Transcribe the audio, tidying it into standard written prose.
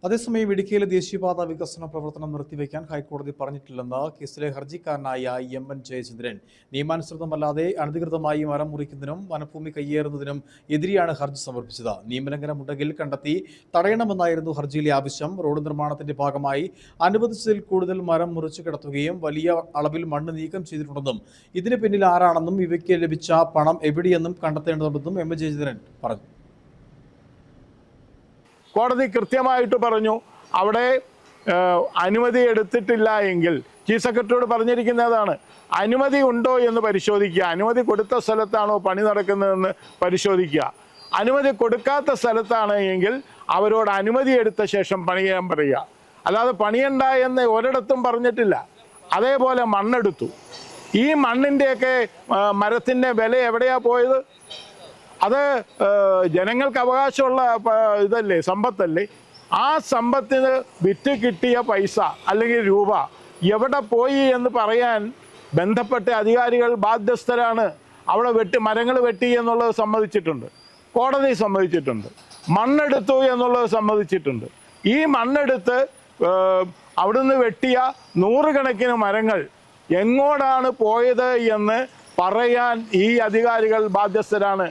അതേസമയം ഇടുക്കിയിലെ ദേശീയപാത വികസന പ്രവർത്തനം നിർത്തിവെക്കാൻ ഹൈക്കോടതി പറഞ്ഞിട്ടില്ലെന്ന് കേസിലെ ഹർജിക്കാരനായ എം.എൻ. ജയചന്ദ്രൻ. നിയമാനുസൃതമല്ലാതെ അനധികൃതമായി മരം മുറിക്കുന്നതിനും വനഭൂമി കയ്യേറുന്നതിനും എതിരെയാണ് ഹർജി സമർപ്പിച്ചത്. നിയമലംഘനമുണ്ടെങ്കിൽ കണ്ടെത്തി തടയണമെന്നായിരുന്നു ഹർജിയിലെ ആവശ്യം. റോഡ് നിർമ്മാണത്തിന്റെ ഭാഗമായി അനുവദിച്ചതിൽ കൂടുതൽ മരം മുറിച്ചു കിടത്തുകയും വലിയ അളവിൽ മണ്ണ് നീക്കം ചെയ്തിട്ടുണ്ടെന്നും ഇതിന് പിന്നിൽ ആരാണെന്നും ഇവയ്ക്ക് ലഭിച്ച പണം എവിടെയെന്നും കണ്ടെത്തേണ്ടതുണ്ടെന്നും എം.എൻ. ജയചന്ദ്രൻ പറഞ്ഞു. കോടതി കൃത്യമായിട്ട് പറഞ്ഞു, അവിടെ അനുമതി എടുത്തിട്ടില്ല എങ്കിൽ ചീഫ് സെക്രട്ടറിയോട് പറഞ്ഞിരിക്കുന്നതാണ്, അനുമതി ഉണ്ടോ എന്ന് പരിശോധിക്കുക, അനുമതി കൊടുത്ത സ്ഥലത്താണോ പണി നടക്കുന്നതെന്ന് പരിശോധിക്കുക. അനുമതി കൊടുക്കാത്ത സ്ഥലത്താണ് എങ്കിൽ അവരോട് അനുമതി എടുത്ത ശേഷം പണിയാൻ പറയുക. അല്ലാതെ പണിയണ്ട എന്ന് ഒരിടത്തും പറഞ്ഞിട്ടില്ല. അതേപോലെ മണ്ണെടുത്തു. ഈ മണ്ണിൻ്റെയൊക്കെ മരത്തിൻ്റെ വില എവിടെയാണ് പോയത്? അത് ജനങ്ങൾക്ക് അവകാശമുള്ള ഇതല്ലേ, സമ്പത്തല്ലേ? ആ സമ്പത്തിന് വിറ്റ് കിട്ടിയ പൈസ അല്ലെങ്കിൽ രൂപ എവിടെ പോയി എന്ന് പറയാൻ ബന്ധപ്പെട്ട അധികാരികൾ ബാധ്യസ്ഥരാണ്. അവിടെ മരങ്ങൾ വെട്ടി എന്നുള്ളത് സമ്മതിച്ചിട്ടുണ്ട്, കോടതി സമ്മതിച്ചിട്ടുണ്ട്. മണ്ണെടുത്തു എന്നുള്ളത് സമ്മതിച്ചിട്ടുണ്ട്. ഈ മണ്ണെടുത്ത് അവിടുന്ന് വെട്ടിയ നൂറുകണക്കിന് മരങ്ങൾ എങ്ങോട്ടാണ് പോയത് എന്ന് പറയാൻ ഈ അധികാരികൾ ബാധ്യസ്ഥരാണ്.